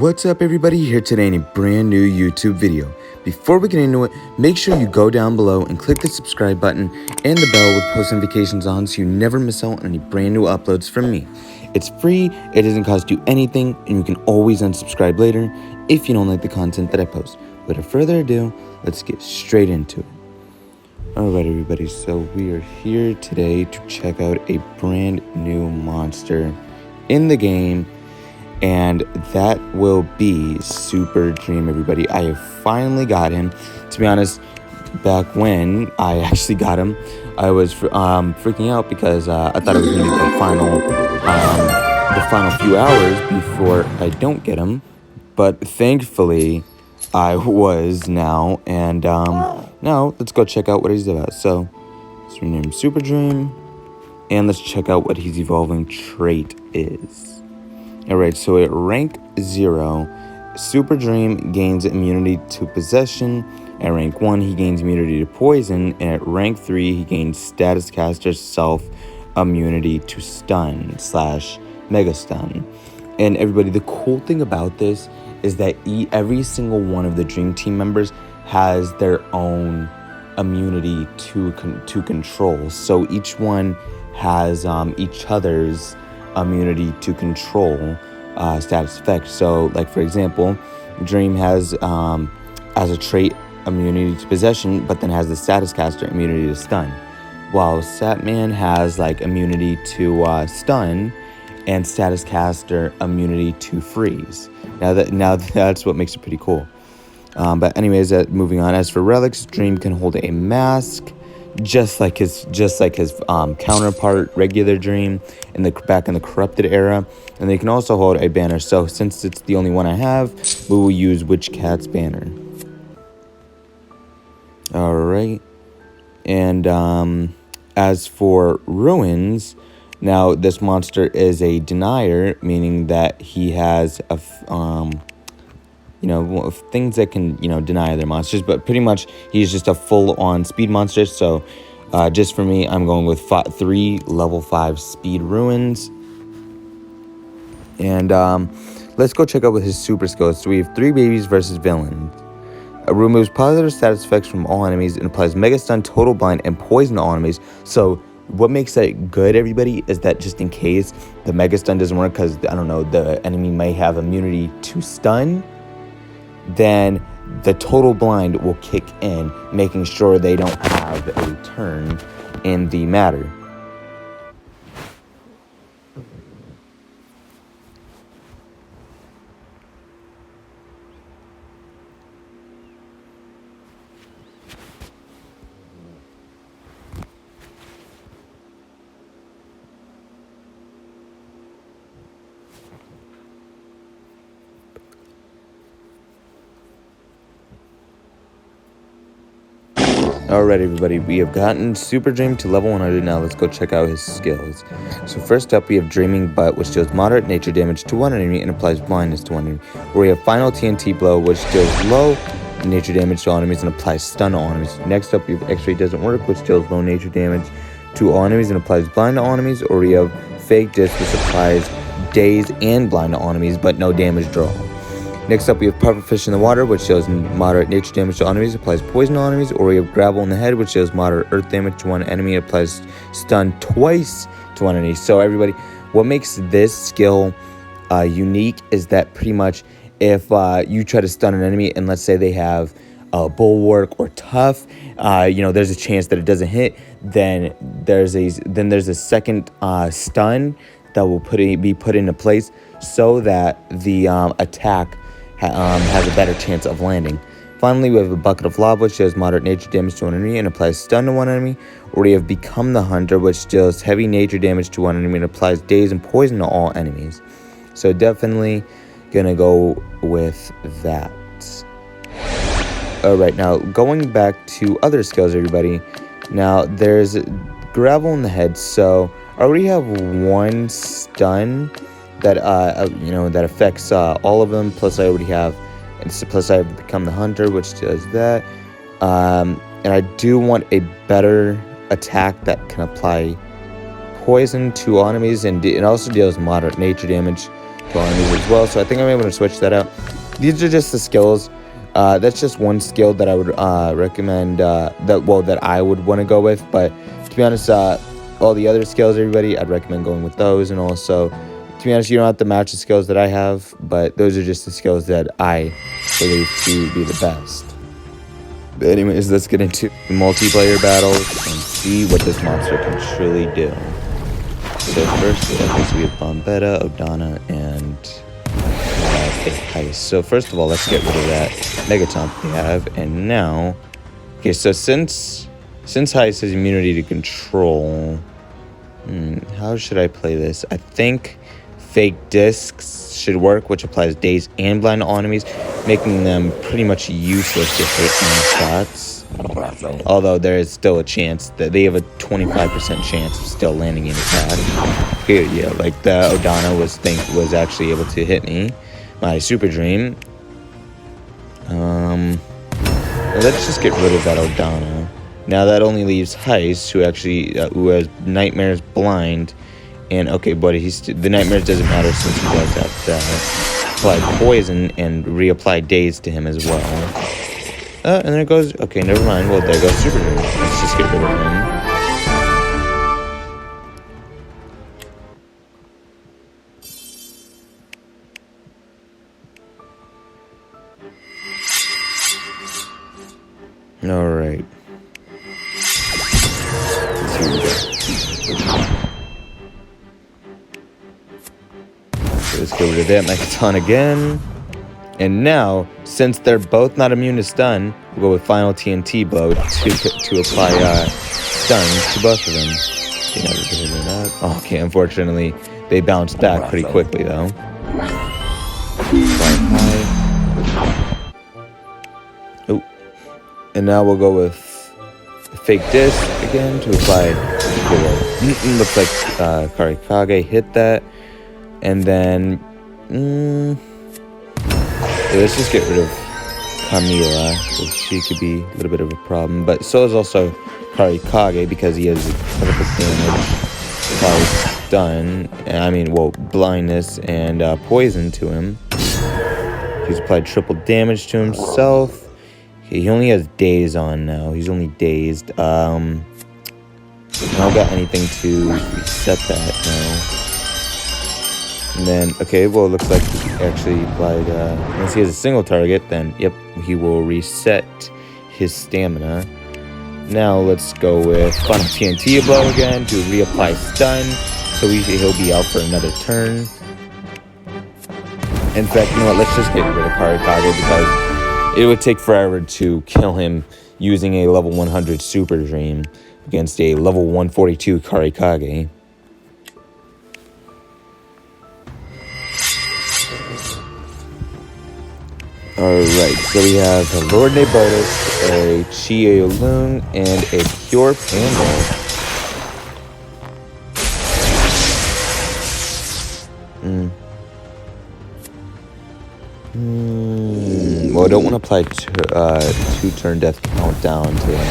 What's up everybody, here today in a brand new YouTube video. Before we get into it, make sure you go down below and click the subscribe button and the bell with post notifications on so you never miss out on any brand new uploads from me. It's free, it doesn't cost you anything, and you can always unsubscribe later if you don't like the content that I post. Without further ado, let's get straight into it. Alright everybody, so we are here today to check out a brand new monster in the game. And that will be Super Dream, everybody. I have finally got him. To be honest, back when I actually got him, I was freaking out because I thought it was going to be the final few hours before I don't get him. But thankfully, I was now. And now, let's go check out what he's about. So, let's rename him Super Dream. And let's check out what his evolving trait is. Alright, so at rank 0, Super Dream gains immunity to possession. At rank 1, he gains immunity to poison. And at rank 3, he gains status caster self immunity to stun / mega stun. And everybody, the cool thing about this is that every single one of the Dream Team members has their own immunity to control. So each one has each other's immunity to control status effects. So like for example, Dream has as a trait immunity to possession, but then has the status caster immunity to stun, while Satman has like immunity to stun and status caster immunity to freeze. Now that's what makes it pretty cool. But anyways, moving on, as for relics, Dream can hold a mask just like his counterpart, regular Dream, back in the corrupted era, and they can also hold a banner. So since it's the only one I have, we will use Witch Cat's banner. All right, and as for ruins, now this monster is a denier, meaning that he has a things that can, deny other monsters, but pretty much he's just a full-on speed monster. So just for me, I'm going with 3 level 5 speed ruins. And let's go check out with his super skills. So we have 3 babies versus villains. Removes positive status effects from all enemies and applies mega stun, total blind, and poison to all enemies. So what makes that good, everybody, is that just in case the mega stun doesn't work because, I don't know, the enemy may have immunity to stun, then the total blind will kick in, making sure they don't have a turn in the matter. Alright everybody, we have gotten Super Dream to level 100. Now let's go check out his skills. So first up we have Dreaming Butt, which deals moderate nature damage to one enemy and applies blindness to one enemy. Where we have Final TNT Blow, which deals low nature damage to all enemies and applies stun to all enemies. Next up we have X-Ray Doesn't Work, which deals low nature damage to all enemies and applies blind to all enemies. Or we have Fake Disc, which applies daze and blind to all enemies but no damage draw. Next up, we have Puffer Fish in the Water, which deals moderate nature damage to enemies, applies poison to enemies. Or we have Gravel in the Head, which deals moderate earth damage to one enemy, applies stun twice to one enemy. So everybody, what makes this skill unique is that pretty much if you try to stun an enemy, and let's say they have Bulwark or Tough, there's a chance that it doesn't hit. Then there's a second stun that will be put into place so that the attack has a better chance of landing. Finally, we have a Bucket of Lava, which does moderate nature damage to one enemy and applies stun to one enemy. Or we have Become the Hunter, which deals heavy nature damage to one enemy and applies daze and poison to all enemies. So definitely gonna go with that. Alright, now going back to other skills, everybody. Now there's Gravel in the Head. So I already have one stun that that affects all of them. Plus I have Become the Hunter, which does that. And I do want a better attack that can apply poison to enemies, and it also deals moderate nature damage pull enemies as well. So I think I'm able to switch that out. These are just the skills. That's just one skill that I would recommend. That I would want to go with. But to be honest, all the other skills, everybody, I'd recommend going with those. And also, to be honest, you don't have to match the skills that I have, but those are just the skills that I believe to be the best. But anyways, let's get into multiplayer battles and see what this monster can truly do. So first, we have Bombetta, Odana, and Heist. So first of all, let's get rid of that Megatomp we have. And now, okay, so since Heist has immunity to control, how should I play this? I think Fake Discs should work, which applies Daze and Blind to all enemies, making them pretty much useless to hit any shots. Although there is still a chance that they have a 25% chance of still landing an attack. Here, yeah, like the Odana was actually able to hit me. My Super Dream. Let's just get rid of that Odana. Now that only leaves Heist, who has Nightmares, Blind, and okay, but the Nightmares doesn't matter since he does have that. Apply Poison and reapply Daze to him as well. And there goes. Okay, never mind. Well, there goes Super Dream. Let's just get rid of him. All right. Let's get rid of that Megaton again. And now, since they're both not immune to stun, we'll go with Final TNT Blow to apply stun to both of them. Okay, unfortunately, they bounce back pretty quickly though. Oh, and now we'll go with Fake Disc again to apply. Looks like Karikage hit that, and then. Let's just get rid of Camila, because she could be a little bit of a problem. But so is also Karikage, because he has critical damage by blindness and poison to him. He's applied triple damage to himself. Okay, he only has Daze on now. He's only dazed. I don't got anything to reset that now. And then, okay, well, it looks like he actually applied, once he has a single target, then, yep, he will reset his stamina. Now, let's go with Final TNT Blow again to reapply stun, so he'll be out for another turn. In fact, you know what, let's just get rid of Karikage, because it would take forever to kill him using a level 100 Super Dream against a level 142 Karikage. Alright, so we have a Lord Nabotis, a Chiolung, and a Pure Panda. Well, I don't want to apply two-turn death countdown to him,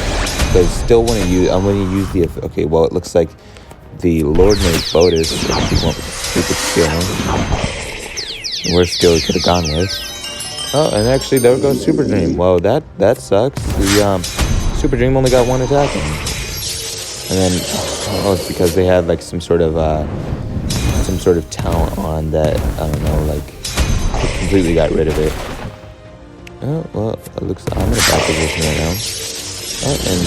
but I still want to use. I'm going to use the. Okay, well, it looks like the Lord Nabotis actually went with a stupid skill. Worst skill he could have gone with. Oh, and actually, there goes Super Dream. Whoa, that sucks. The Super Dream only got one attack in. And then, it's because they had like some sort of talent on that. I don't know, like they completely got rid of it. Oh well, it looks. I'm in a bad position right now. Oh, and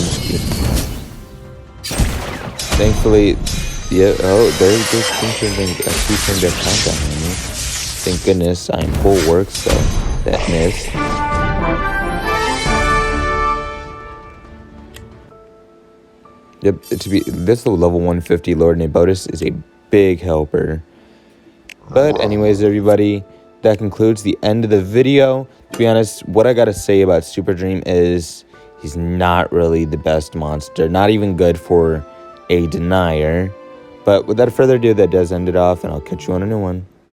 thankfully, yeah. Oh, there's two-turn death countdown on me. Thank goodness I'm bulwark, so. That missed. Yep, this level 150 Lord Nabotis is a big helper. But anyways, everybody, that concludes the end of the video. To be honest, what I gotta say about Super Dream is he's not really the best monster. Not even good for a denier. But without further ado, that does end it off, and I'll catch you on a new one.